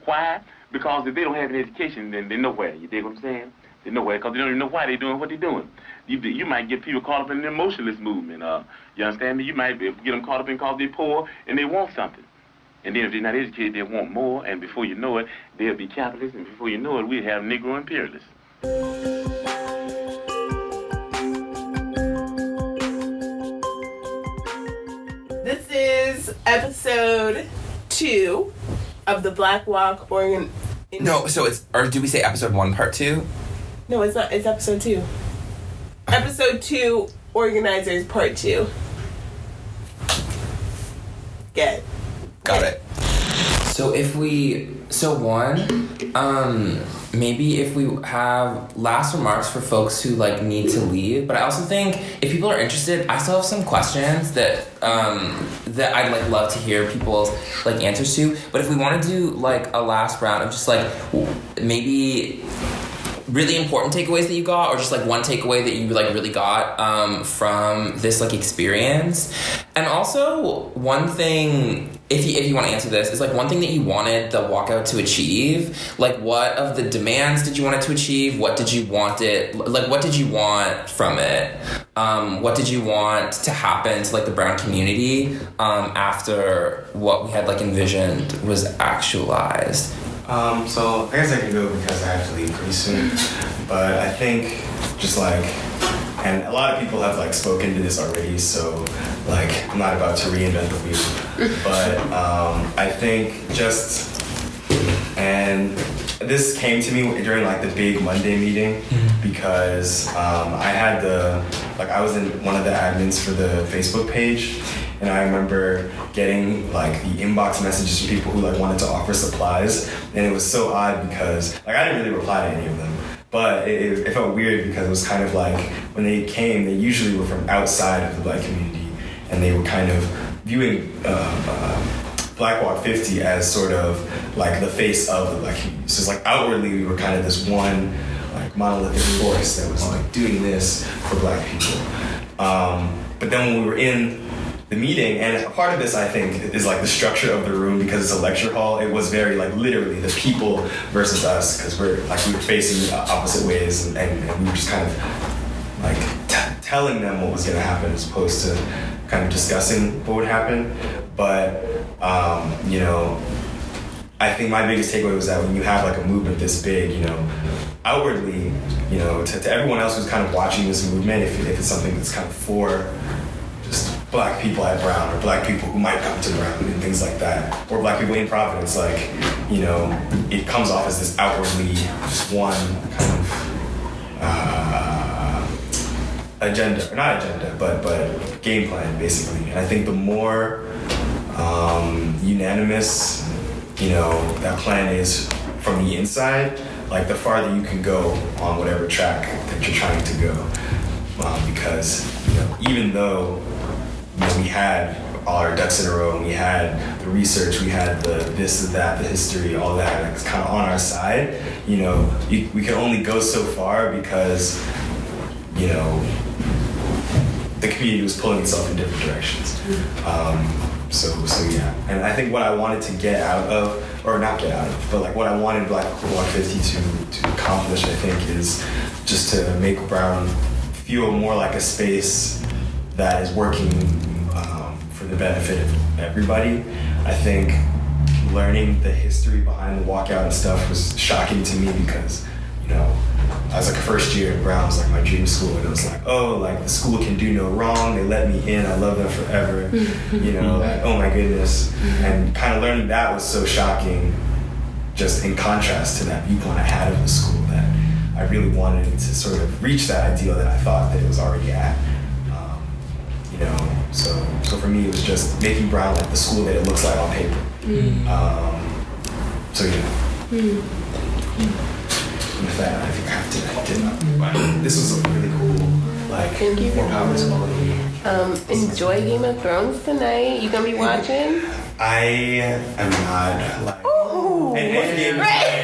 Why? Because if they don't have an education, then they're nowhere. You dig what I'm saying? They're nowhere because they don't even know why they're doing what they're doing. You might get people caught up in the emotionless movement. You understand me? You might get them caught up in because they're poor and they want something. And then if they're not educated, they want more. And before you know it, they'll be capitalists. And before you know it, we'll have Negro imperialists. This is episode 2 of the Black Walk Organ. No, so it's, or do we say episode 1, part 2? No, it's not. It's episode 2. Episode 2, Organizers, part 2. Get. Got it. So maybe if we have last remarks for folks who like need to leave, but I also think if people are interested, I still have some questions that I'd like love to hear people's like answers to. But if we want to do like a last round of just like maybe really important takeaways that you got, or just like one takeaway that you like really got from this like experience. And also one thing, if you want to answer this, is like one thing that you wanted the walkout to achieve. Like what of the demands did you want it to achieve? What did you want from it? What did you want to happen to like the brown community after what we had like envisioned was actualized? So I guess I can go because I have to leave pretty soon. But I think just like, and a lot of people have like spoken to this already, so like I'm not about to reinvent the wheel. But I think just, and this came to me during like the big Monday meeting because I was in one of the admins for the Facebook page. And I remember getting like the inbox messages from people who like wanted to offer supplies, and it was so odd because like I didn't really reply to any of them, but it felt weird because it was kind of like when they came, they usually were from outside of the Black community, and they were kind of viewing Black Walk 50 as sort of like the face of the Black community. So it's like outwardly we were kind of this one like monolithic force that was like doing this for Black people. But then when we were in the meeting, and a part of this I think is like the structure of the room because it's a lecture hall. It was very like literally the people versus us because we were facing opposite ways, and we were just kind of like telling them what was going to happen as opposed to kind of discussing what would happen. But I think my biggest takeaway was that when you have like a movement this big, outwardly, to everyone else who's kind of watching this movement, if it's something that's kind of for just Black people at Brown, or Black people who might come to Brown and things like that, or Black people in Providence, like, it comes off as this outwardly just one kind of agenda, or not agenda, but game plan, basically. And I think the more unanimous, that plan is from the inside, like the farther you can go on whatever track that you're trying to go. Because, even though we had all our ducks in a row, and we had the research, we had the this, the that, the history, all that, like, it's kind of on our side, we can only go so far because, the community was pulling itself in different directions. So yeah, and I think what I wanted to get out of, or not get out of, but like what I wanted Black Walk 50 to accomplish, I think, is just to make Brown feel more like a space that is working for the benefit of everybody. I think learning the history behind the walkout and stuff was shocking to me because, I was like a first year at Brown, it was like my dream school, and it was like, oh, like the school can do no wrong, they let me in, I love them forever, like, oh my goodness. And kind of learning that was so shocking, just in contrast to that viewpoint I had of the school, that I really wanted to sort of reach that ideal that I thought that it was already at. So for me, it was just making Brown like the school that it looks like on paper. With that, I think I have to get up. But this was a really cool, Thank you. more power to quality. Enjoy Game of Thrones tonight. You gonna be watching? I am not and Game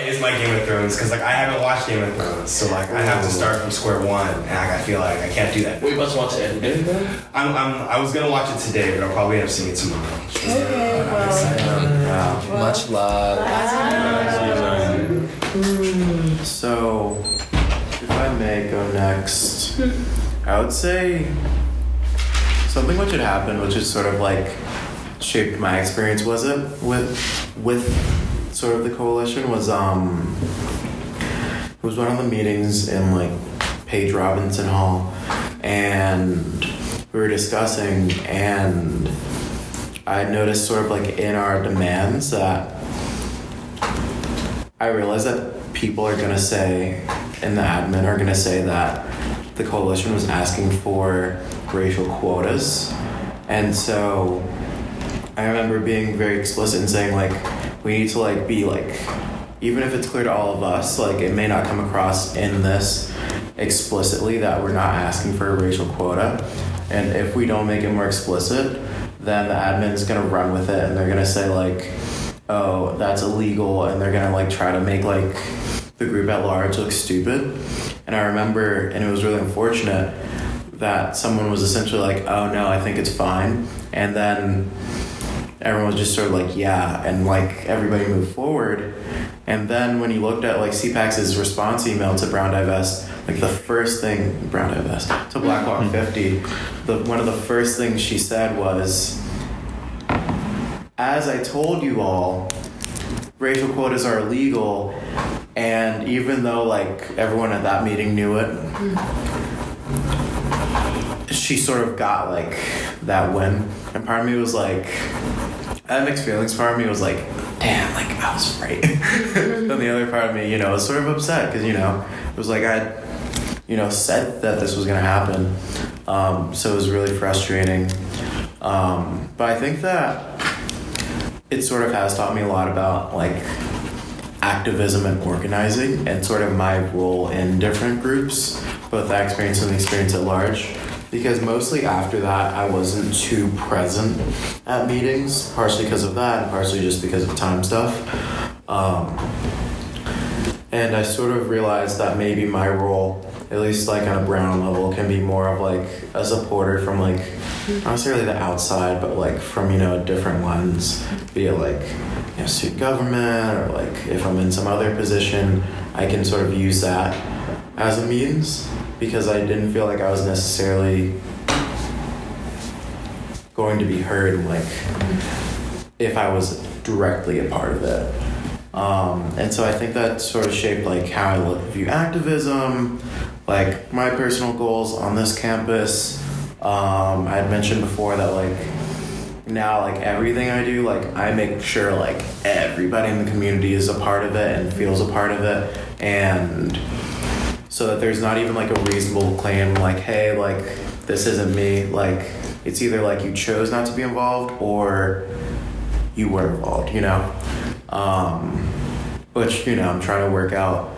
is my Game of Thrones because I haven't watched Game of Thrones, so I have to start from square one, and I feel like I can't do that. Wait, you must watch it every day? I was gonna watch it today, but I'll probably end up seeing it tomorrow. Okay, well, Much love. bye. So, if I may go next, I would say something which had happened, which is sort of like shaped my experience with sort of the coalition was it was one of the meetings in like Paige Robinson Hall, and we were discussing, and I noticed sort of like in our demands that I realized that people are gonna say, and the admin are gonna say that the coalition was asking for racial quotas. And so I remember being very explicit and saying like, we need to like be like, even if it's clear to all of us, like it may not come across in this explicitly that we're not asking for a racial quota. And if we don't make it more explicit, then the admin's gonna run with it and they're gonna say like, oh, that's illegal, and they're gonna like try to make like the group at large look stupid. And I remember, and it was really unfortunate, that someone was essentially like, oh no, I think it's fine. And then everyone was just sort of like, yeah, and like everybody moved forward. And then when you looked at like CPAC's response email to Brown Divest, like the first thing, Brown Divest, to Black Walk 50, one of the first things she said was, as I told you all, racial quotas are illegal, and even though like everyone at that meeting knew it, she sort of got like that win. And part of me was like, I had mixed feelings. Part of me was like, damn, like I was right. Then the other part of me, was sort of upset because, it was like I said that this was going to happen. So it was really frustrating. But I think that it sort of has taught me a lot about like activism and organizing and sort of my role in different groups, both that experience and the experience at large. Because mostly after that, I wasn't too present at meetings, partially because of that and partially just because of time stuff. And I sort of realized that maybe my role, at least like on a Brown level, can be more of like a supporter from like, not necessarily the outside, but like from, a different lens, be it like, student government or like if I'm in some other position, I can sort of use that as a means. Because I didn't feel like I was necessarily going to be heard, like, if I was directly a part of it. And so I think that sort of shaped, like, how I view activism, like, my personal goals on this campus. I had mentioned before that, like, now, like, everything I do, like, I make sure, like, everybody in the community is a part of it and feels a part of it. And so that there's not even like a reasonable claim like, hey, like this isn't me, like it's either like you chose not to be involved or you were involved, which I'm trying to work out.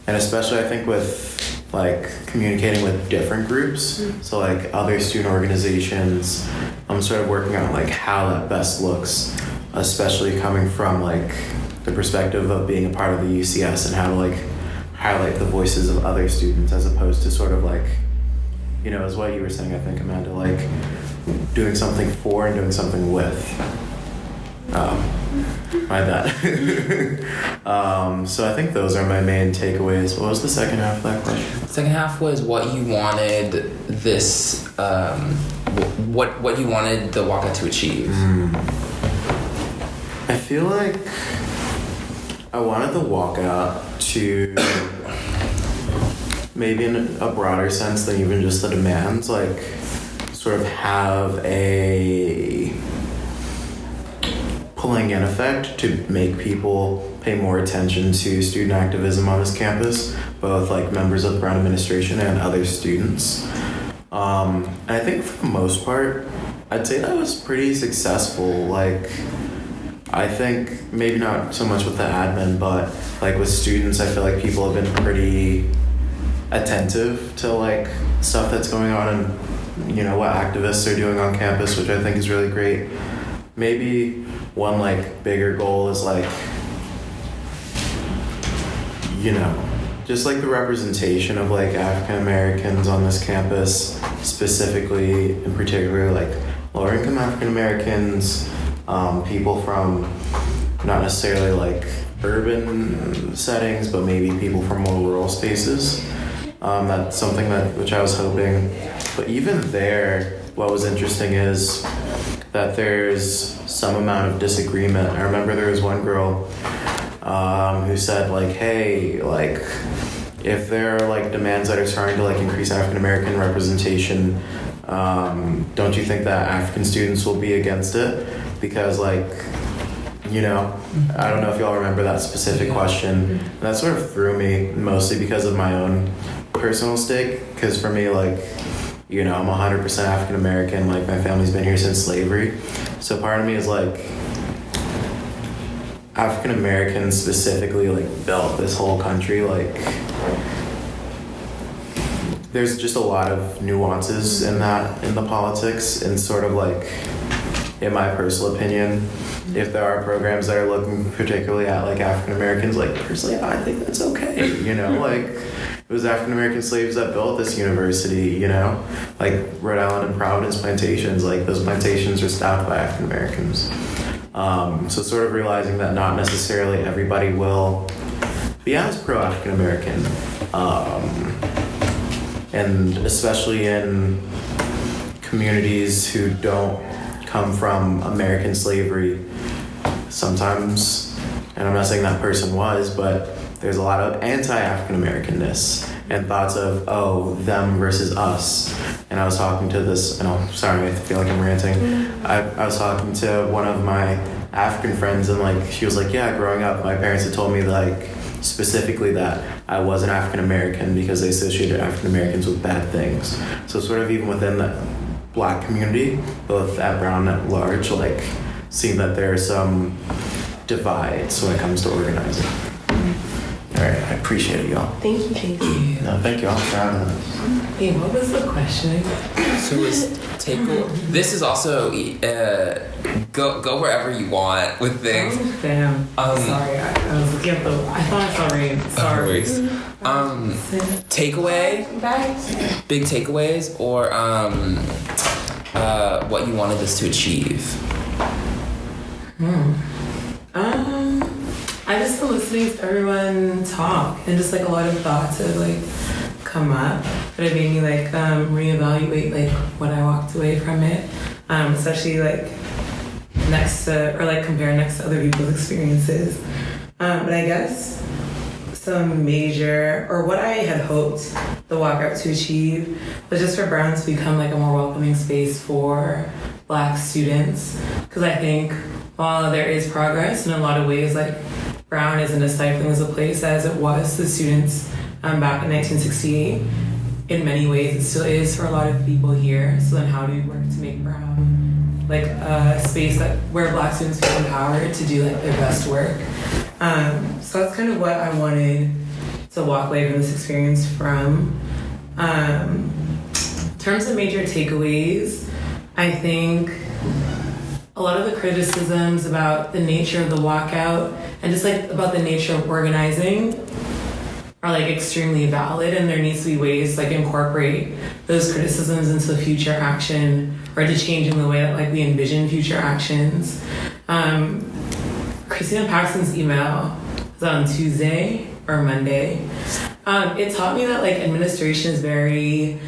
And especially I think with like communicating with different groups, so like other student organizations, I'm sort of working on like how that best looks, especially coming from like the perspective of being a part of the UCS and how to like highlight the voices of other students as opposed to sort of like, as what you were saying, I think, Amanda, like doing something for and doing something with. My bad. So I think those are my main takeaways. What was the second half of that question? The second half was what you wanted this, what you wanted the walkout to achieve. I feel like I wanted the walkout to, maybe in a broader sense than even just the demands, like sort of have a pulling in effect to make people pay more attention to student activism on this campus, both like members of the Brown administration and other students. And I think for the most part, I'd say that was pretty successful. Like, I think maybe not so much with the admin, but like with students, I feel like people have been pretty attentive to like stuff that's going on and what activists are doing on campus, which I think is really great. Maybe one like bigger goal is like, just like the representation of like African Americans on this campus, specifically in particular like lower income African Americans, people from not necessarily like urban settings, but maybe people from more rural spaces. That's something which I was hoping. But even there, what was interesting is that there's some amount of disagreement. I remember there was one girl who said like, hey, like, if there are like demands that are trying to like increase African American representation, don't you think that African students will be against it? Because like, you know, I don't know if y'all remember that specific question. And that sort of threw me, mostly because of my own personal stake. Because for me, like, you know, I'm 100% African American. Like, my family's been here since slavery. So part of me is like, African Americans specifically like built this whole country. Like, there's just a lot of nuances in the politics, and sort of like, in my personal opinion, if there are programs that are looking particularly at like African Americans, like personally, I think that's okay. You know, like, it was African American slaves that built this university. You know, like Rhode Island and Providence plantations. Like, those plantations were staffed by African Americans. So sort of realizing that not necessarily everybody will be as pro-African American, and especially in communities who don't come from American slavery, sometimes, and I'm not saying that person was, but there's a lot of anti-African Americanness and thoughts of, oh, them versus us. And I was talking to this, and I'm sorry, I feel like I'm ranting. I was talking to one of my African friends, and like, she was like, yeah, growing up, my parents had told me like, specifically that I wasn't African American because they associated African Americans with bad things. So sort of even within the Black community, both at Brown and at large, like, seeing that there are some divides when it comes to organizing. All right, I appreciate it, y'all. Thank you, Casey. No, thank y'all for having us. Hey, what was the question? So this is also go wherever you want with things. Oh, damn. Sorry, I was looking at I thought I saw rain. Sorry. Takeaway, Bytes. big takeaways, or what you wanted this to achieve. I just been listening to everyone talk, and just like a lot of thoughts have like come up, but it made me like reevaluate like what I walked away from it, especially like next to, or like compare next to other people's experiences. But I guess some major, or what I had hoped the walkout to achieve was just for Brown to become like a more welcoming space for Black students, because I think while there is progress in a lot of ways, like Brown isn't as stifling as a place as it was to students back in 1968. In many ways, it still is for a lot of people here. So then how do we work to make Brown like a space where Black students feel empowered to do like their best work? So that's kind of what I wanted to walk away from this experience from. In terms of major takeaways, I think a lot of the criticisms about the nature of the walkout and just like about the nature of organizing are like extremely valid, and there needs to be ways to like incorporate those criticisms into future action, or to changing the way that like we envision future actions. Christina Paxton's email was on Tuesday or Monday. It taught me that like administration is very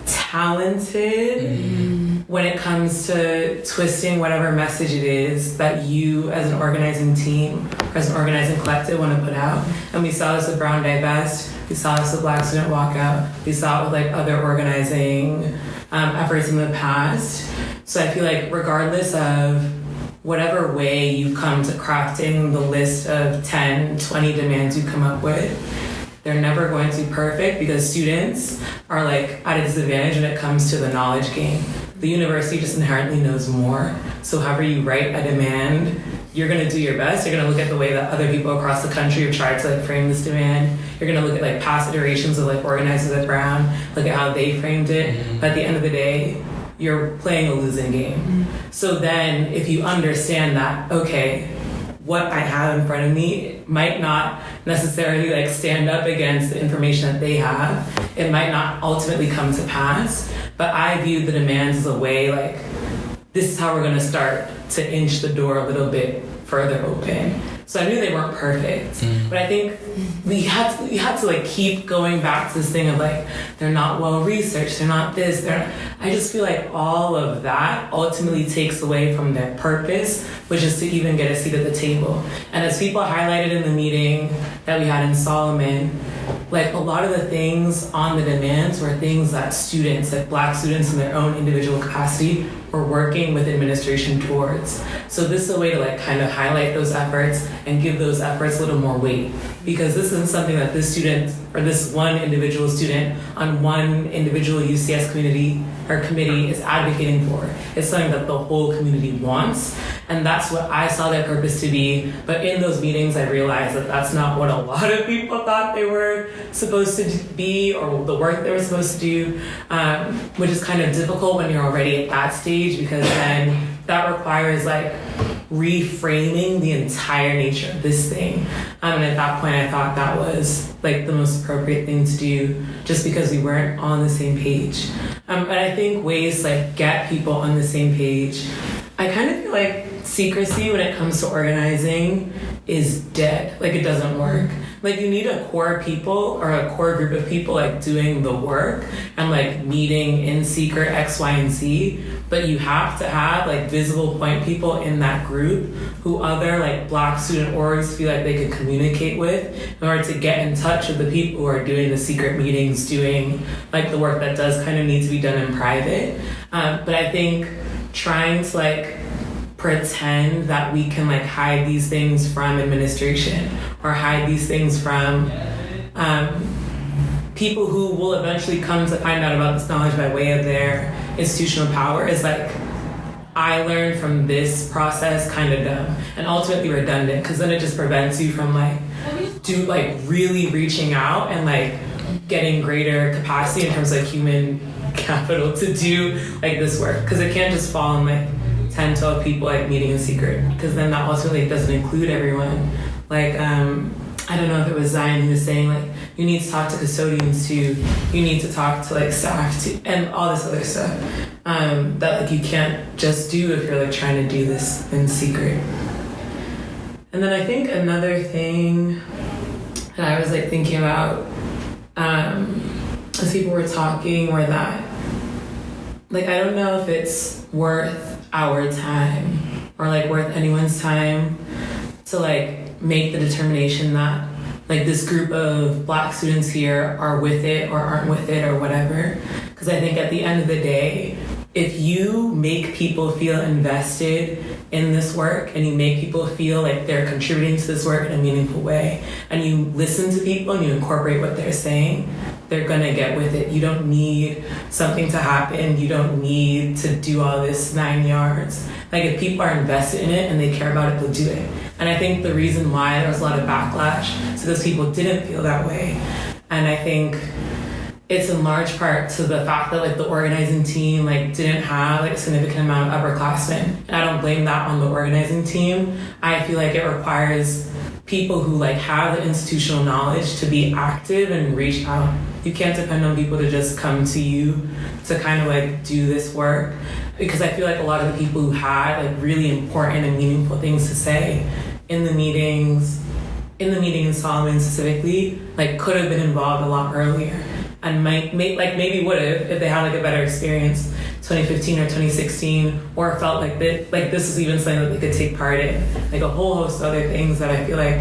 talented when it comes to twisting whatever message it is that you as an organizing team or as an organizing collective want to put out. And we saw this with Brown Divest, we saw this with Black Student Walkout, we saw it with like other organizing efforts in the past. So I feel like regardless of whatever way you come to crafting the list of 10, 20 demands you come up with, they're never going to be perfect, because students are like at a disadvantage when it comes to the knowledge game. The university just inherently knows more. So however you write a demand, you're gonna do your best. You're gonna look at the way that other people across the country have tried to like frame this demand. You're gonna look at like past iterations of like organizers at Brown, look at how they framed it. But at the end of the day, you're playing a losing game. So then if you understand that, okay, what I have in front of me might not necessarily like stand up against the information that they have. It might not ultimately come to pass, but I view the demands as a way like, this is how we're gonna start to inch the door a little bit further open. So I knew they weren't perfect, but I think we had to like keep going back to this thing of like, they're not well researched, they're not this, I just feel like all of that ultimately takes away from their purpose, which is to even get a seat at the table. And as people highlighted in the meeting that we had in Solomon, like a lot of the things on the demands were things that students, like Black students in their own individual capacity, were working with administration towards. So this is a way to like kind of highlight those efforts and give those efforts a little more weight, because this isn't something that this student or this one individual student on one individual UCS community or committee is advocating for. It's something that the whole community wants, and that's what I saw their purpose to be. But in those meetings, I realized that that's not what a lot of people thought they were supposed to be, or the work they were supposed to do, which is kind of difficult when you're already at that stage, because then that requires like reframing the entire nature of this thing. And at that point, I thought that was like the most appropriate thing to do, just because we weren't on the same page. But I think ways to like get people on the same page, I kind of feel like secrecy when it comes to organizing is dead. Like, it doesn't work. Like, you need a core people or a core group of people like doing the work and like meeting in secret X, Y, and Z. But you have to have like visible point people in that group who other like Black student orgs feel like they could communicate with in order to get in touch with the people who are doing the secret meetings, doing like the work that does kind of need to be done in private. But I think trying to like pretend that we can like hide these things from administration or hide these things from people who will eventually come to find out about this knowledge by way of their institutional power is like, I learned from this process, kind of dumb and ultimately redundant, because then it just prevents you from like really reaching out and like getting greater capacity in terms of like human capital to do like this work, because it can't just fall on like 10, 12 people like meeting in secret, because then that ultimately doesn't include everyone. Like, I don't know if it was Zion who was saying like, you need to talk to custodians too, you need to talk to like staff too, and all this other stuff that like you can't just do if you're like trying to do this in secret. And then I think another thing that I was like thinking about as people were talking were that like, I don't know if it's worth our time or like worth anyone's time to like make the determination that like this group of Black students here are with it or aren't with it or whatever. Because I think at the end of the day, if you make people feel invested in this work and you make people feel like they're contributing to this work in a meaningful way, and you listen to people and you incorporate what they're saying, they're gonna get with it. You don't need something to happen. You don't need to do all this 9 yards. Like, if people are invested in it and they care about it, they'll do it. And I think the reason why there was a lot of backlash is because people didn't feel that way. And I think it's in large part to the fact that like the organizing team like didn't have like a significant amount of upperclassmen. And I don't blame that on the organizing team. I feel like it requires people who like have the institutional knowledge to be active and reach out. You can't depend on people to just come to you to kind of like do this work, because I feel like a lot of the people who had like really important and meaningful things to say in the meetings in Solomon specifically, like could have been involved a lot earlier, and maybe would have if they had like a better experience 2015 or 2016, or felt like this is even something that they could take part in, like a whole host of other things that I feel like,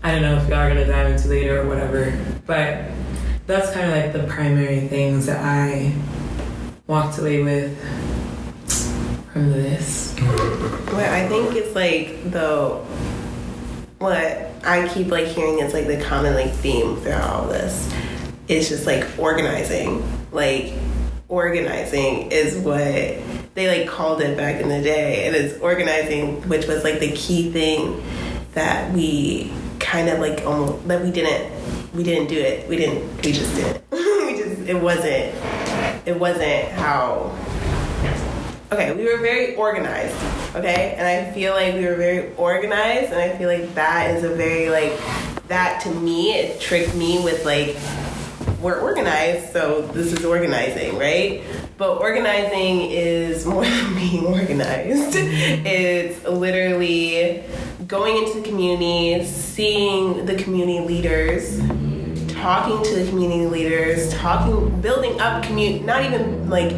I don't know if y'all are gonna dive into later or whatever, but that's kind of like the primary things that I walked away with from this. What I think is like what I keep like hearing is like the common like theme throughout all this is just like organizing. Like, organizing is what they like called it back in the day, and it's organizing, which was like the key thing that we kind of like almost that we didn't do it. We just didn't. It wasn't how. Okay, we were very organized, okay? And I feel like we were very organized, and I feel like that is a very, like, that to me, it tricked me with, like, we're organized, so this is organizing, right? But organizing is more than being organized. It's literally going into the community, seeing the community leaders, talking to the community leaders, building up community, not even like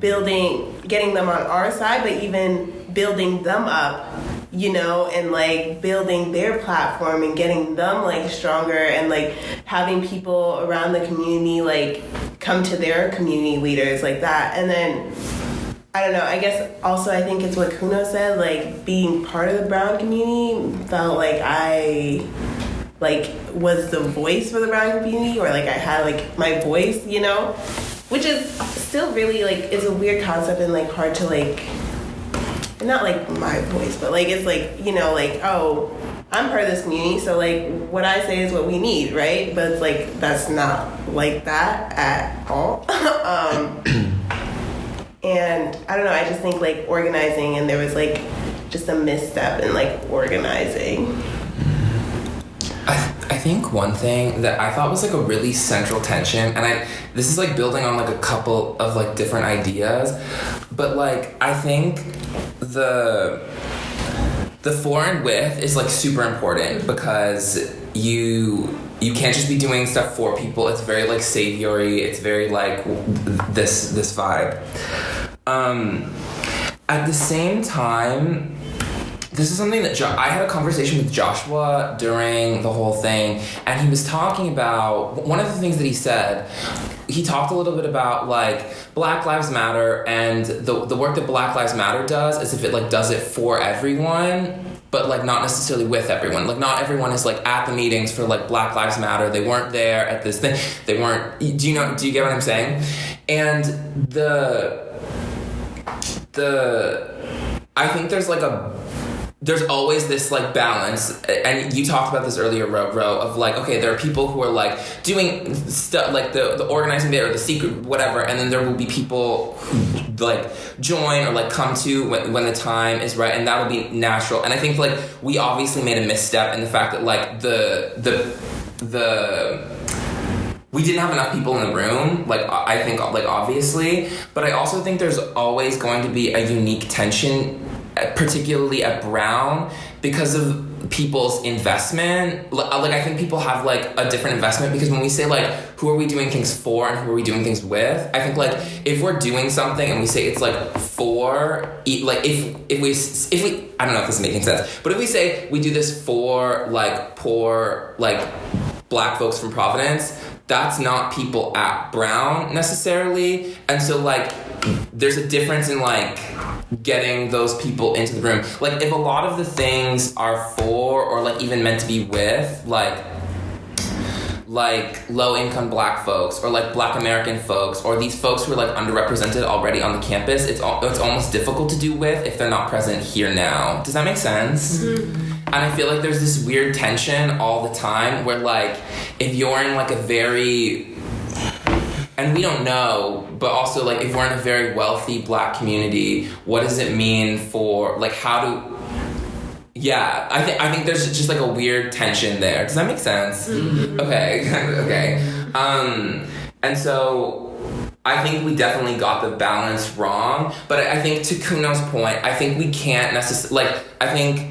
getting them on our side, but even building them up, and like building their platform and getting them like stronger, and like having people around the community like come to their community leaders like that. And then I don't know, I guess also I think it's what Kuno said, like being part of the brown community felt like I like was the voice for the brown community, or like I had like my voice, which is still really like, it's a weird concept and like hard to like, not like my voice, but like it's like, like, oh, I'm part of this community, so like what I say is what we need, right? But it's like that's not like that at all. And I don't know, I just think like organizing, and there was like just a misstep in like organizing. I think one thing that I thought was like a really central tension, and this is like building on like a couple of like different ideas, but like I think the for and with is like super important, because you can't just be doing stuff for people. It's very like saviory. It's very like this vibe. At the same time, this is something that I had a conversation with Joshua during the whole thing, and he was talking about, one of the things that he said, he talked a little bit about like Black Lives Matter, and the work that Black Lives Matter does is if it like does it for everyone, but like not necessarily with everyone. Like not everyone is like at the meetings for like Black Lives Matter. They weren't there at this thing. They weren't, do you get what I'm saying? And I think there's always this like balance, and you talked about this earlier, Roro, of like, okay, there are people who are like doing stuff like the organizing bit or the secret whatever, and then there will be people who like join or like come to when the time is right, and that'll be natural. And I think like we obviously made a misstep in the fact that like we didn't have enough people in the room, like I think like obviously, but I also think there's always going to be a unique tension, particularly at Brown, because of people's investment. Like I think people have like a different investment, because when we say like who are we doing things for and who are we doing things with, I think like if we're doing something and we say it's like for, like if we I don't know if this is making sense, but if we say we do this for like poor like Black folks from Providence, that's not people at Brown necessarily. And so like there's a difference in like getting those people into the room. Like if a lot of the things are for, or like even meant to be with like low income Black folks, or like Black American folks, or these folks who are like underrepresented already on the campus, it's almost difficult to do with if they're not present here now. Does that make sense? Mm-hmm. And I feel like there's this weird tension all the time where like if you're in like a very, and we don't know, but also like if we're in a very wealthy Black community, what does it mean for like I think there's just like a weird tension there. Does that make sense? Mm-hmm. Okay. And so I think we definitely got the balance wrong, but I think to Kuno's point, I think we can't necessarily, like, I think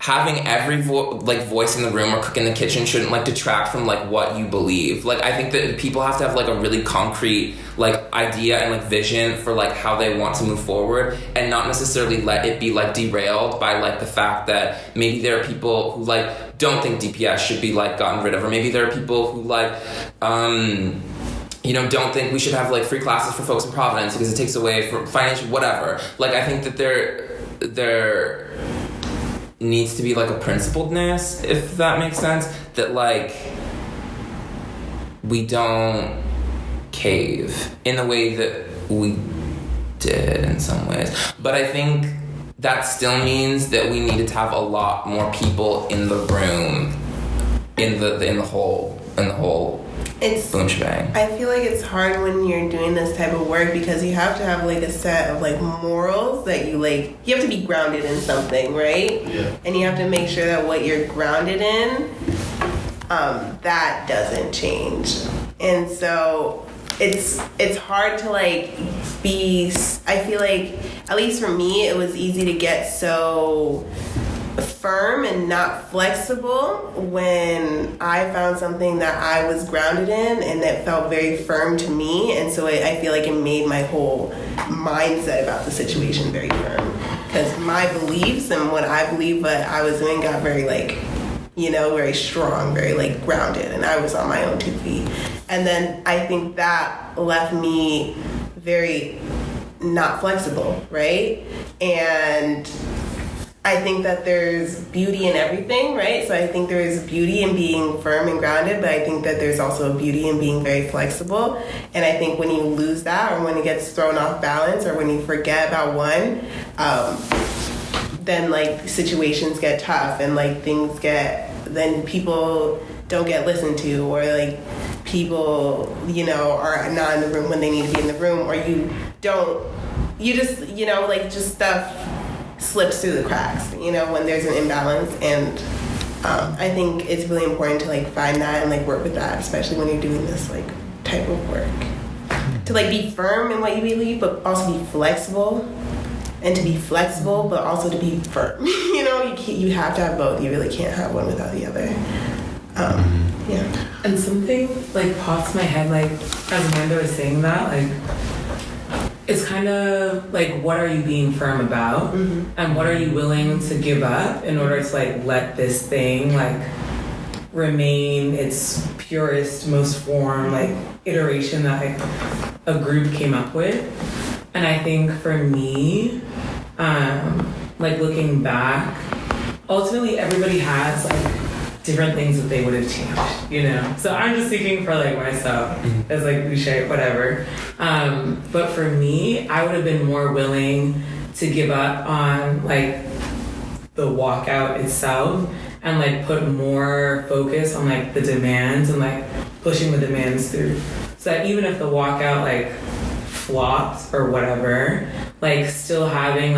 having every voice in the room or cook in the kitchen shouldn't like detract from like what you believe. Like I think that people have to have like a really concrete like idea and like vision for like how they want to move forward, and not necessarily let it be like derailed by like the fact that maybe there are people who like don't think DPS should be like gotten rid of, or maybe there are people who like don't think we should have like free classes for folks in Providence because it takes away from financial whatever. Like I think that there needs to be like a principledness, if that makes sense, that like we don't cave in the way that we did in some ways. But I think that still means that we needed to have a lot more people in the room, in the whole boom shebang. I feel like it's hard when you're doing this type of work, because you have to have like a set of like morals that you have to be grounded in something, right? Yeah. And you have to make sure that what you're grounded in, that doesn't change. And so it's hard to like be, I feel like, at least for me, it was easy to get so firm and not flexible when I found something that I was grounded in and that felt very firm to me. And so I feel like it made my whole mindset about the situation very firm. Because my beliefs and what I believe what I was doing got very very strong, very grounded, and I was on my own 2 feet. And then I think that left me very not flexible, right? And I think that there's beauty in everything, right? So I think there's beauty in being firm and grounded, but I think that there's also a beauty in being very flexible. And I think when you lose that, or when it gets thrown off balance, or when you forget about one, then situations get tough, and then people don't get listened to, or people are not in the room when they need to be in the room, or just stuff slips through the cracks, when there's an imbalance. And I think it's really important to find that and work with that, especially when you're doing this type of work, to be firm in what you believe, but also be flexible. And to be flexible, but also to be firm. You have to have both. You really can't have one without the other. Yeah. And something pops in my head, as Amanda was saying that, it's kind of what are you being firm about, and what are you willing to give up in order to let this thing remain its purest, most form iteration that a group came up with. And I think for me, looking back, ultimately everybody has different things that they would have changed, So I'm just speaking for myself as Uche, whatever. But for me, I would have been more willing to give up on the walkout itself and put more focus on the demands and pushing the demands through. So that even if the walkout flopped or whatever, still having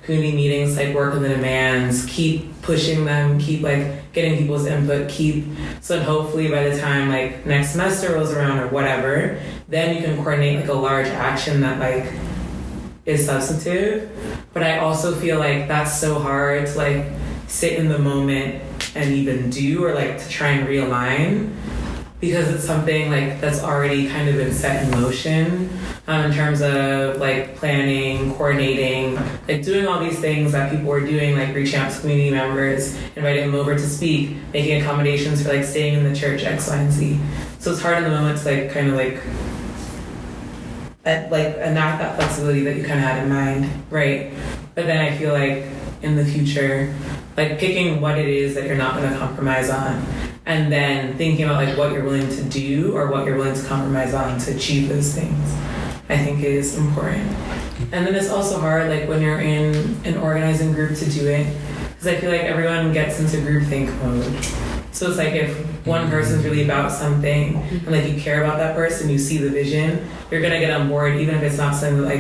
Kuno meetings, work on the demands, keep pushing them, keep getting people's input, so that hopefully by the time next semester rolls around or whatever, then you can coordinate a large action that is substantive. But I also feel that's so hard to sit in the moment and even do, or to try and realign, because it's something that's already kind of been set in motion in terms of planning, coordinating, doing all these things that people were doing, reaching out to community members, inviting them over to speak, making accommodations for staying in the church, X, Y, and Z. So it's hard in the moment to kind of enact that flexibility that you kind of had in mind, right? But then I feel in the future, picking what it is that you're not going to compromise on, and then thinking about what you're willing to do or what you're willing to compromise on to achieve those things, I think is important. And then it's also hard when you're in an organizing group to do it, because I feel everyone gets into groupthink mode. So it's if one person's really about something and you care about that person, you see the vision, you're gonna get on board even if it's not something that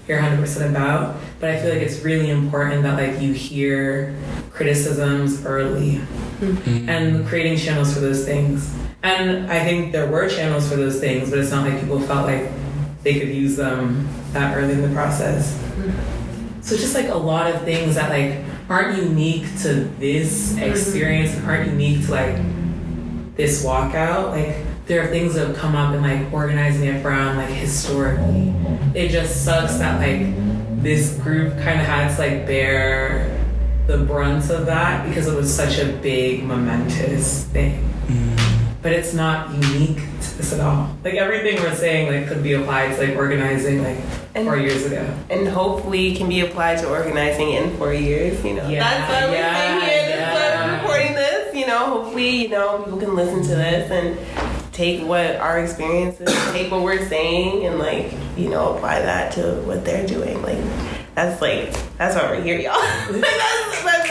you're 100% about. But I feel it's really important that you hear criticisms early and creating channels for those things. And I think there were channels for those things, but it's not people felt they could use them that early in the process. So just a lot of things that aren't unique to this experience, aren't unique to this walkout. There are things that have come up in organizing it around historically. It just sucks that this group kind of had to bear the brunt of that because it was such a big momentous thing. But it's not unique to this at all. Everything we're saying could be applied to organizing 4 years ago. And hopefully can be applied to organizing in 4 years, Yeah, That's why we're sitting here, that's why we're recording this, hopefully, people can listen to this and take what our experiences, take what we're saying and apply that to what they're doing. That's why we're here, y'all.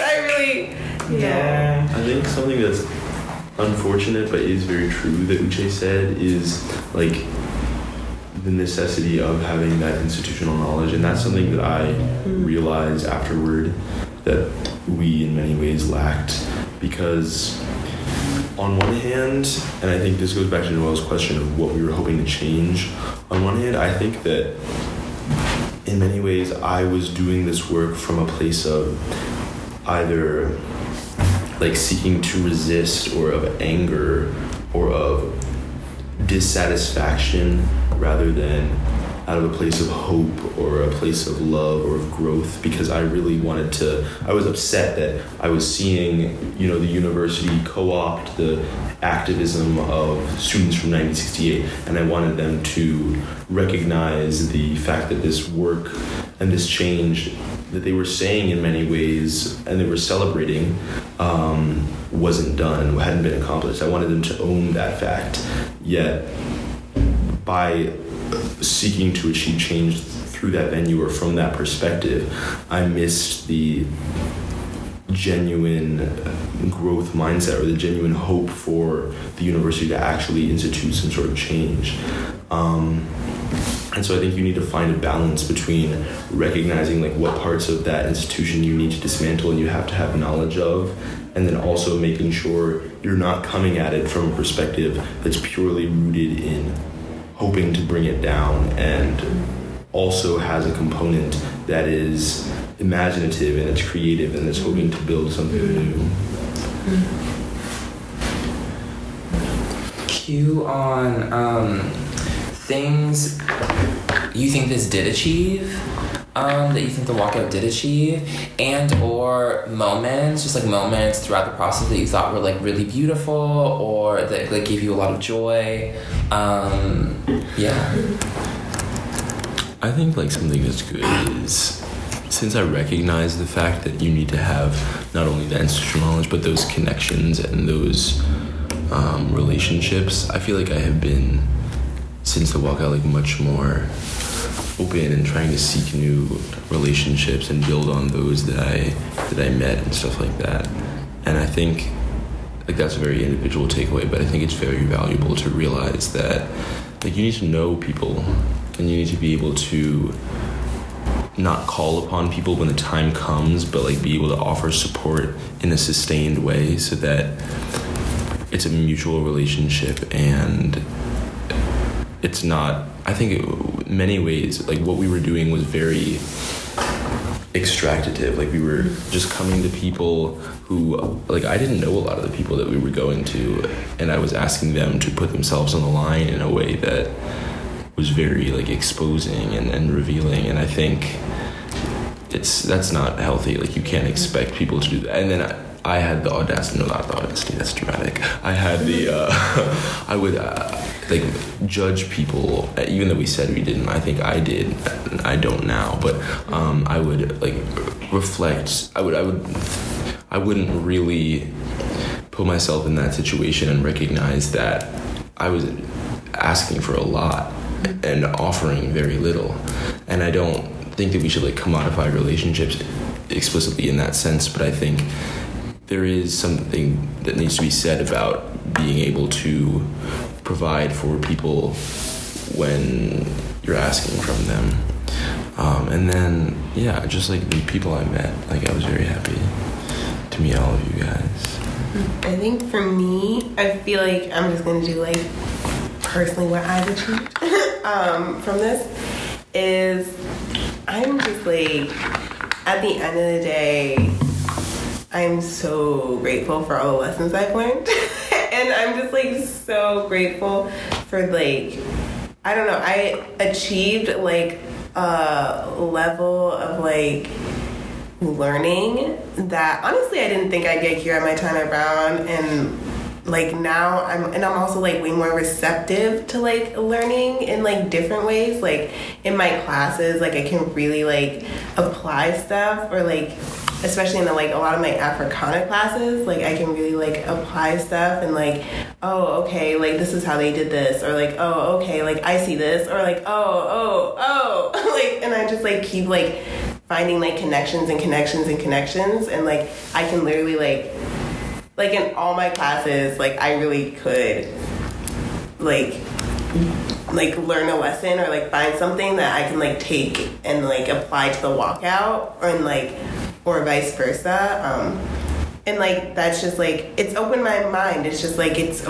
I really, yeah. I think something that's unfortunate but is very true that Uche said is the necessity of having that institutional knowledge, and that's something that I realized afterward that we in many ways lacked, because on one hand, and I think this goes back to Noëll's question of what we were hoping to change, on one hand I think that in many ways I was doing this work from a place of either like seeking to resist or of anger or of dissatisfaction rather than out of a place of hope or a place of love or of growth, because I really wanted to, I was upset that I was seeing, you know, the university co-opt the activism of students from 1968, and I wanted them to recognize the fact that this work and this change that they were saying in many ways and they were celebrating wasn't done, hadn't been accomplished. I wanted them to own that fact, yet by seeking to achieve change through that venue or from that perspective, I missed the genuine growth mindset or the genuine hope for the university to actually institute some sort of change. And so I think you need to find a balance between recognizing like what parts of that institution you need to dismantle and you have to have knowledge of, and then also making sure you're not coming at it from a perspective that's purely rooted in hoping to bring it down, and also has a component that is imaginative and it's creative and it's hoping to build something new. Q on things you think this did achieve, that you think the walkout did achieve, and or moments, just like moments throughout the process that you thought were like really beautiful or that like gave you a lot of joy. Yeah. I think like something that's good is, since I recognize the fact that you need to have not only the institutional knowledge but those connections and those relationships, I feel like I have been, since the walkout, like much more open and trying to seek new relationships and build on those that I met and stuff like that. And I think like that's a very individual takeaway, but I think it's very valuable to realize that like you need to know people and you need to be able to not call upon people when the time comes, but like be able to offer support in a sustained way so that it's a mutual relationship. And it's not, I think in many ways, like what we were doing was very extractive. Like we were just coming to people who, like I didn't know a lot of the people that we were going to, and I was asking them to put themselves on the line in a way that was very like exposing and revealing. And I think that's not healthy. Like you can't expect people to do that. And then I had the audacity, no, not the audacity, that's dramatic. I had the, I would like judge people, even though we said we didn't. I think I did, I don't now, but I would like reflect, I wouldn't really put myself in that situation and recognize that I was asking for a lot and offering very little. And I don't think that we should like commodify relationships explicitly in that sense, but I think there is something that needs to be said about being able to provide for people when you're asking from them. And then, yeah, just like the people I met, like I was very happy to meet all of you guys. I think for me, I feel like I'm just gonna do like personally what I've achieved from this is I'm just like, at the end of the day, I'm so grateful for all the lessons I've learned. And I'm just like so grateful for like, I don't know, I achieved like a level of like learning that honestly I didn't think I'd get here at my time at Brown. And like now I'm also like way more receptive to like learning in like different ways. Like in my classes, like I can really like apply stuff, or like especially in the, like a lot of my Africana classes, like I can really like apply stuff and like, oh, okay, like this is how they did this, or like, oh, okay, like I see this, or like, oh, like, and I just like keep like finding like connections and like I can literally like in all my classes, like I really could like learn a lesson or like find something that I can like take and like apply to the walkout, or vice versa. And like that's just like it's opened my mind. It's just like it's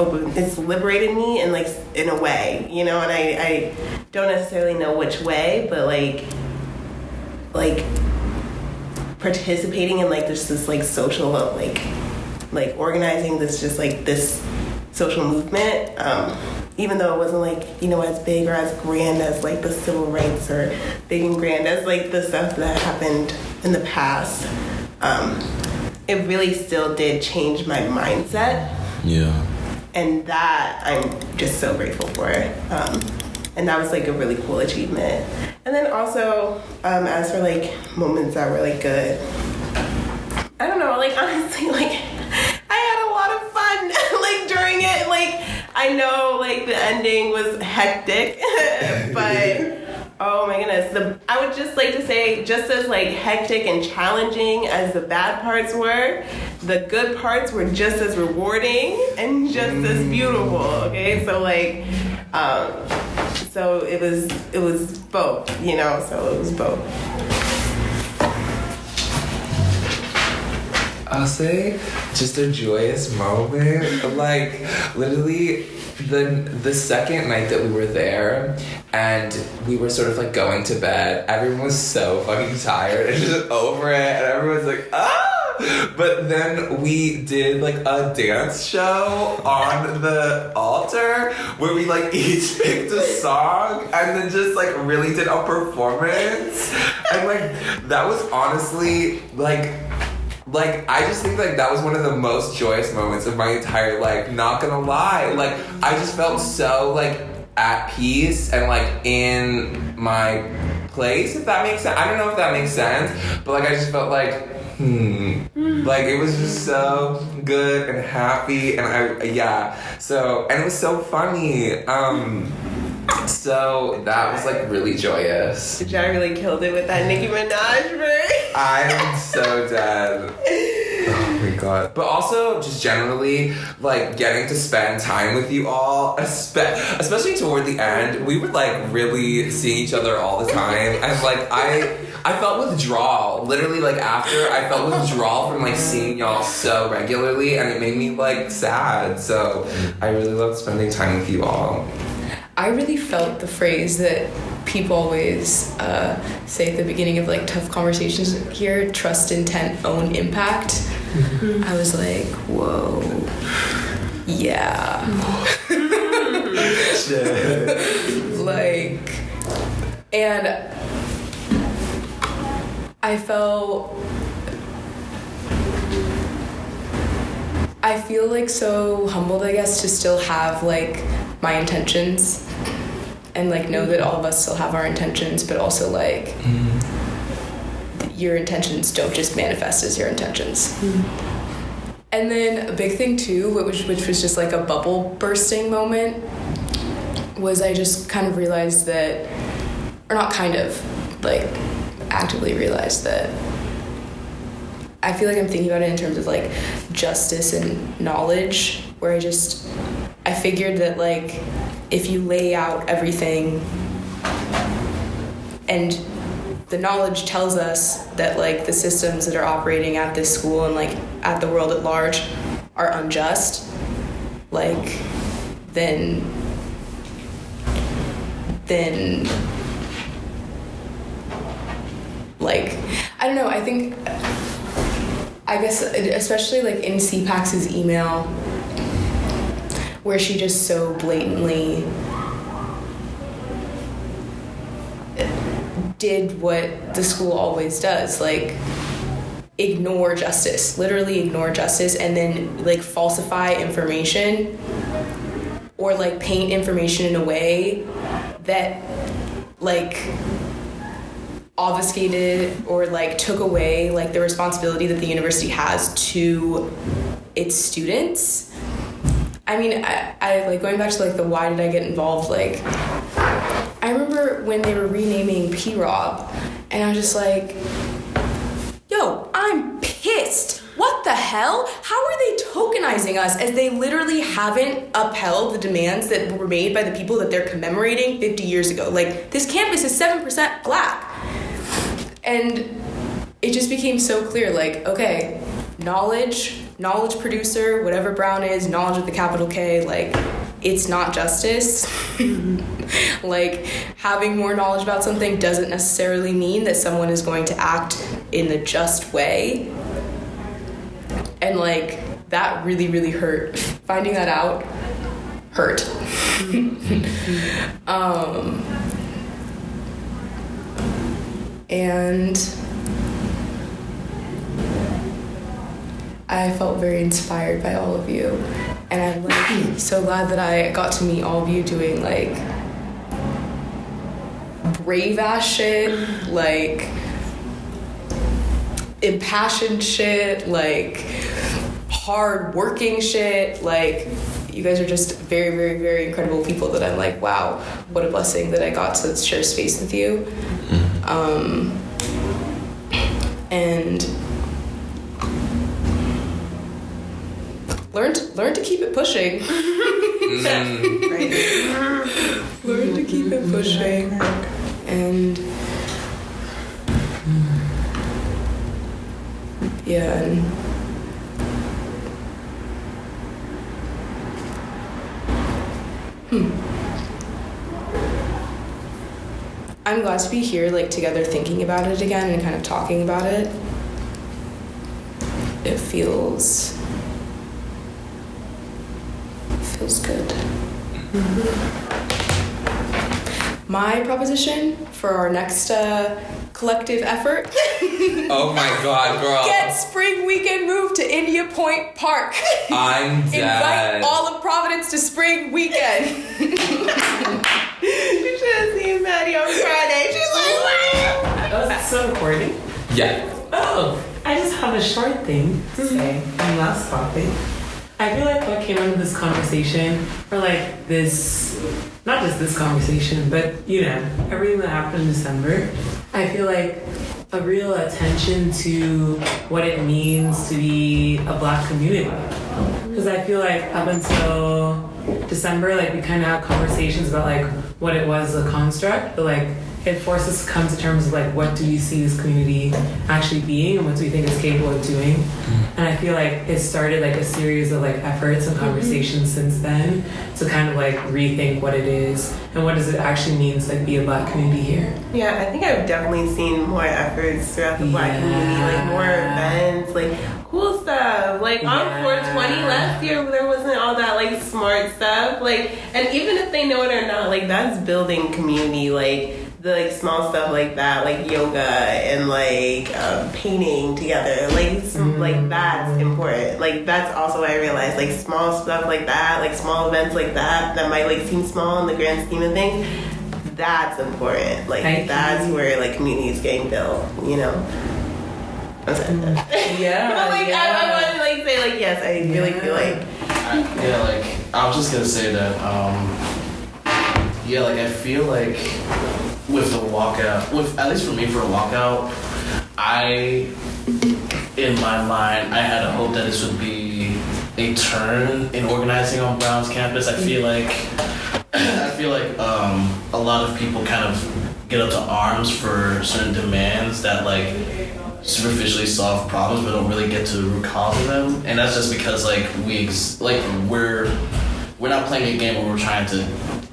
liberated me in like in a way, you know. And I don't necessarily know which way, but like participating in like this like social like organizing this just like this social movement, even though it wasn't like, you know, as big or as grand as like the civil rights or big and grand as like the stuff that happened in the past, it really still did change my mindset. Yeah. And that I'm just so grateful for. And that was like a really cool achievement. And then also, as for like moments that were like good, I don't know, like honestly, like I had a lot of fun like during it. Like I know like the ending was hectic, but oh my goodness, I would just like to say, just as like hectic and challenging as the bad parts were, the good parts were just as rewarding and just as beautiful. Okay, so like, so it was both, you know. So it was both. I'll say just a joyous moment. Like literally the second night that we were there and we were sort of like going to bed, everyone was so fucking tired and just over it, and everyone's like, ah! But then we did like a dance show on the altar where we like each picked a song and then just like really did a performance. And like that was honestly like I just think like that was one of the most joyous moments of my entire life, not gonna lie. Like I just felt so like at peace and like in my place, if that makes sense. I don't know if that makes sense, but like I just felt like like it was just so good and happy, and so, and it was so funny. So that was like really joyous. John really killed it with that Nicki Minaj verse. I'm so dead. Oh my god. But also just generally like getting to spend time with you all, especially toward the end, we were like really seeing each other all the time, and like I felt withdrawal. Literally like after I felt withdrawal from like seeing y'all so regularly, and it made me like sad. So I really loved spending time with you all. I really felt the phrase that people always say at the beginning of like tough conversations here: trust, intent, own impact. Mm-hmm. I was like, whoa, yeah. Like, and I feel like so humbled, I guess, to still have like my intentions and like know that all of us still have our intentions, but also like your intentions don't just manifest as your intentions. And then a big thing too, which was just like a bubble bursting moment, was I just kind of realized that, or not kind of, like actively realized that I feel like I'm thinking about it in terms of like justice and knowledge, where I figured that like if you lay out everything and the knowledge tells us that like the systems that are operating at this school and like at the world at large are unjust, like then like I don't know, I guess especially like in CPAC's email, where she just so blatantly did what the school always does, like ignore justice, literally ignore justice, and then like falsify information or like paint information in a way that like obfuscated or like took away like the responsibility that the university has to its students. I mean, I like going back to like the why did I get involved, like I remember when they were renaming P-Rob and I was just like, yo, I'm pissed. What the hell? How are they tokenizing us as they literally haven't upheld the demands that were made by the people that they're commemorating 50 years ago? Like, this campus is 7% black. And it just became so clear, like, okay, knowledge knowledge producer, whatever Brown is, knowledge with the capital K, like, it's not justice. Like, having more knowledge about something doesn't necessarily mean that someone is going to act in the just way. And, like, that really, really hurt. Finding that out hurt. And I felt very inspired by all of you. And I'm like so glad that I got to meet all of you doing like brave ass shit, like impassioned shit, like hard working shit. Like, you guys are just very, very, very incredible people that I'm like, wow, what a blessing that I got to share space with you. And learn to keep it pushing. Learn to keep it pushing. And yeah, and I'm glad to be here, like, together thinking about it again and kind of talking about it. It feels good. My proposition for our next collective effort. Oh my God, girl. Get spring weekend moved to India Point Park. I'm dead. Invite all of Providence to spring weekend. You should have seen Madie on Friday. She's like, what? Oh, that's so recording? Yeah. Oh, I just have a short thing to say on last topic. I feel like what came out of this conversation, or like this, not just this conversation, but you know, everything that happened in December, I feel like a real attention to what it means to be a Black community. Because I feel like up until December, like we kind of had conversations about like what it was, a construct, but like it forced us to come to terms of like what do we see this community actually being and what do we think it's capable of doing. And I feel like it started like a series of like efforts and conversations since then to kind of like rethink what it is and what does it actually mean to like be a Black community here. Yeah, I think I've definitely seen more efforts throughout the Black community, like more events, like cool stuff. Like on 420 last year, there wasn't all that like smart stuff. Like, and even if they know it or not, like that's building community. Like the like small stuff like that, like yoga and like painting together, like like that's important. Like that's also what I realized, like small stuff like that, like small events like that might like seem small in the grand scheme of things. That's important. Like that's where like community is getting built. You know. Yeah. But like I wanted to like say like yes, I really feel like. I was just gonna say that. Like I feel like. With the walkout, at least for me, for a walkout, in my mind, I had a hope that this would be a turn in organizing on Brown's campus. I feel like a lot of people kind of get up to arms for certain demands that like superficially solve problems, but don't really get to the root cause of them. And that's just because like we're not playing a game where we're trying to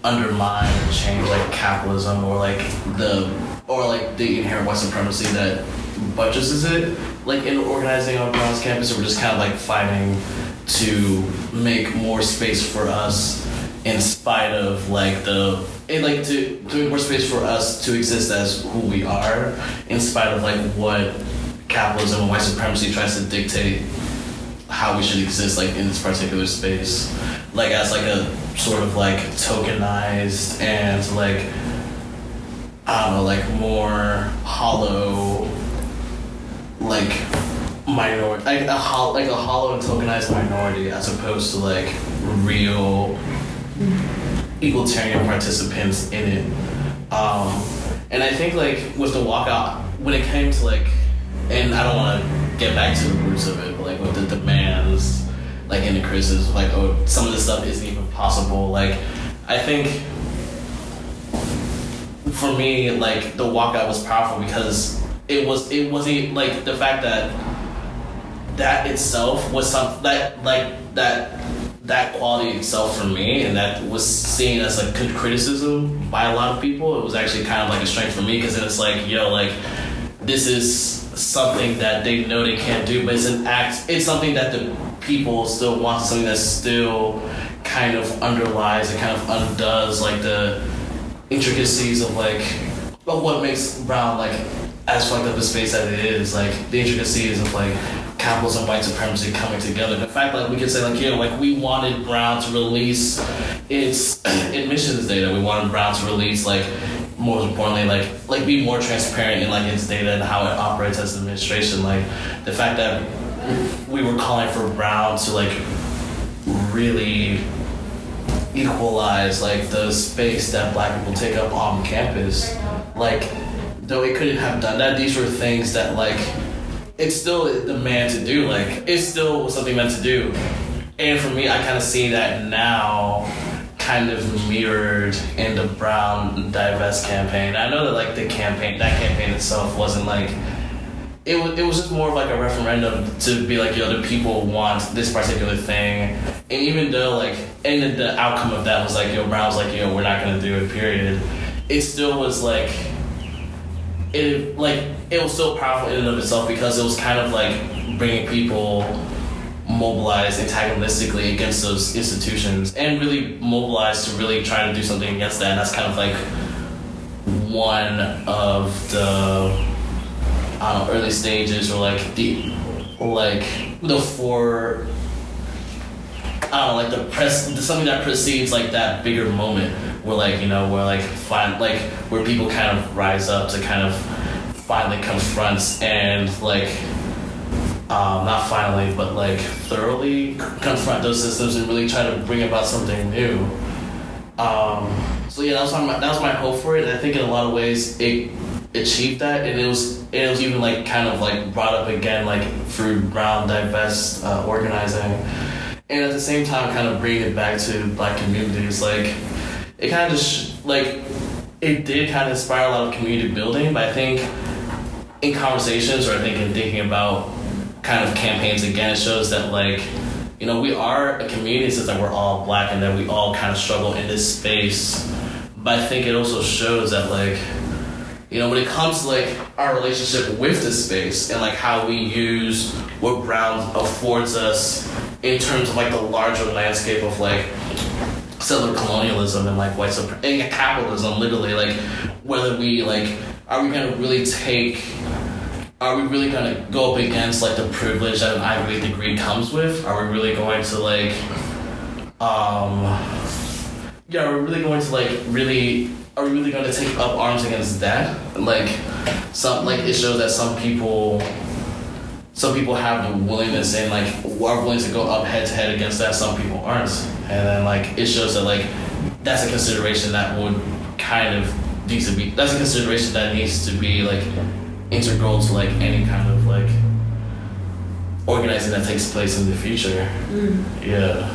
undermine or change like capitalism or like the inherent white supremacy that buttresses it. Like in organizing on Brown's campus, we're just kind of like fighting to make more space for us in spite of like to make more space for us to exist as who we are in spite of like what capitalism and white supremacy tries to dictate how we should exist like in this particular space. Like as like a sort of like tokenized and like I don't know, like more hollow like minority, like a hollow and tokenized minority as opposed to like real egalitarian participants in it. And I think like with the walkout, when it came to like, and I don't want to get back to the roots of it, but like with the demands like in the criticism, like, oh, some of this stuff isn't even possible. Like, I think for me, like, the walkout was powerful because it wasn't like the fact that that itself was something that quality itself for me, and that was seen as a good criticism by a lot of people. It was actually kind of like a strength for me, because then it's like, yo, like, this is something that they know they can't do, but it's something that the people still want, something that still kind of underlies and kind of undoes like the intricacies of what makes Brown like as fucked up a space as it is, like the intricacies of like capitalism, white supremacy coming together. The fact that we could say like, like we wanted Brown to release its admissions data, we wanted Brown to release like, most importantly, like be more transparent in like its data and how it operates as an administration. Like the fact that we were calling for Brown to like really equalize like the space that Black people take up on campus. Like though it couldn't have done that, these were things that like it's still the man to do. Like it's still something meant to do. And for me, I kind of see that now kind of mirrored in the Brown Divest campaign. I know that like that campaign itself wasn't like, it was just more of like a referendum to be like, yo, the people want this particular thing. And even though like, and the outcome of that was like, yo, Brown was like, yo, we're not gonna do it, period. It still was like, it was so powerful in and of itself, because it was kind of like bringing people mobilized antagonistically against those institutions, and really mobilized to really try to do something against that. And that's kind of like one of the early stages, or like the four, something that precedes like that bigger moment where like, you know, where people kind of rise up to kind of finally confront and like not finally, but like thoroughly confront those systems and really try to bring about something new. So yeah, that was my hope for it. And I think in a lot of ways it achieved that, and it was even like kind of like brought up again like through Brown Divest organizing, and at the same time kind of bringing it back to Black communities. Like it kind of just it did kind of inspire a lot of community building. But I think in conversations, or I think in thinking about kind of campaigns again, it shows that like, you know, we are a community, since that we're all Black and that we all kind of struggle in this space. But I think it also shows that like, you know, when it comes to like our relationship with this space and like how we use what Brown affords us in terms of like the larger landscape of like settler colonialism and like white supremacy and capitalism, literally, like whether we like, are we gonna really go up against like the privilege that an Ivy League degree comes with? Are we really going to like are we really going to take up arms against that? Like it shows that some people have the willingness and like are willing to go up head to head against that. Some people aren't, and then like it shows that like that's a consideration that would kind of needs to be. That's a consideration that needs to be like integral to like any kind of like organizing that takes place in the future. Yeah.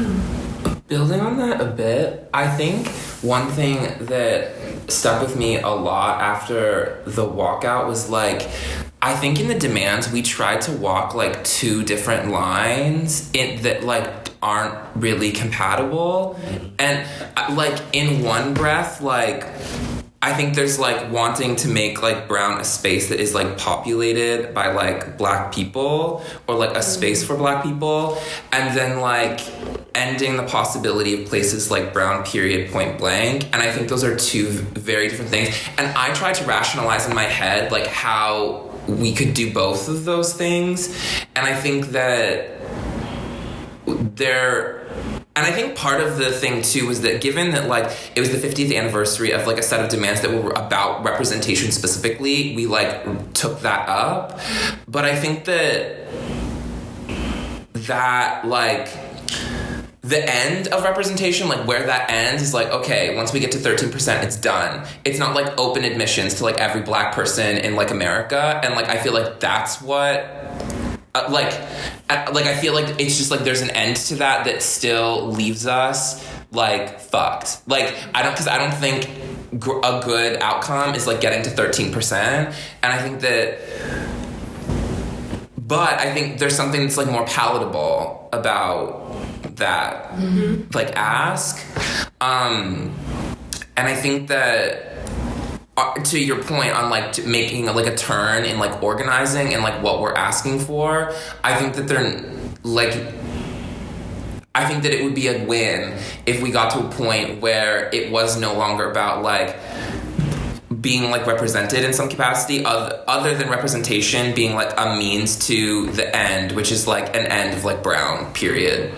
Building on that a bit, I think one thing that stuck with me a lot after the walkout was like, I think in the demands we tried to walk like two different lines that like aren't really compatible, and like in one breath, like I think there's like wanting to make like Brown a space that is like populated by like Black people, or like a space for Black people, and then like ending the possibility of places like Brown period point blank. And I think those are two very different things. And I tried to rationalize in my head like how we could do both of those things. And I think that and I think part of the thing too was that given that like it was the 50th anniversary of like a set of demands that were about representation specifically, we like took that up. But I think that like the end of representation, like where that ends is like, okay, once we get to 13%, it's done. It's not like open admissions to like every Black person in like America. And like I feel like that's what I feel like it's just like there's an end to that still leaves us like fucked. Like I don't think a good outcome is like getting to 13%. And I think that, but I think there's something that's like more palatable about that like ask. And I think that to your point on like making like a turn in like organizing and like what we're asking for, I think that I think that it would be a win if we got to a point where it was no longer about like being like represented in some capacity other than representation being like a means to the end, which is like an end of like brown period.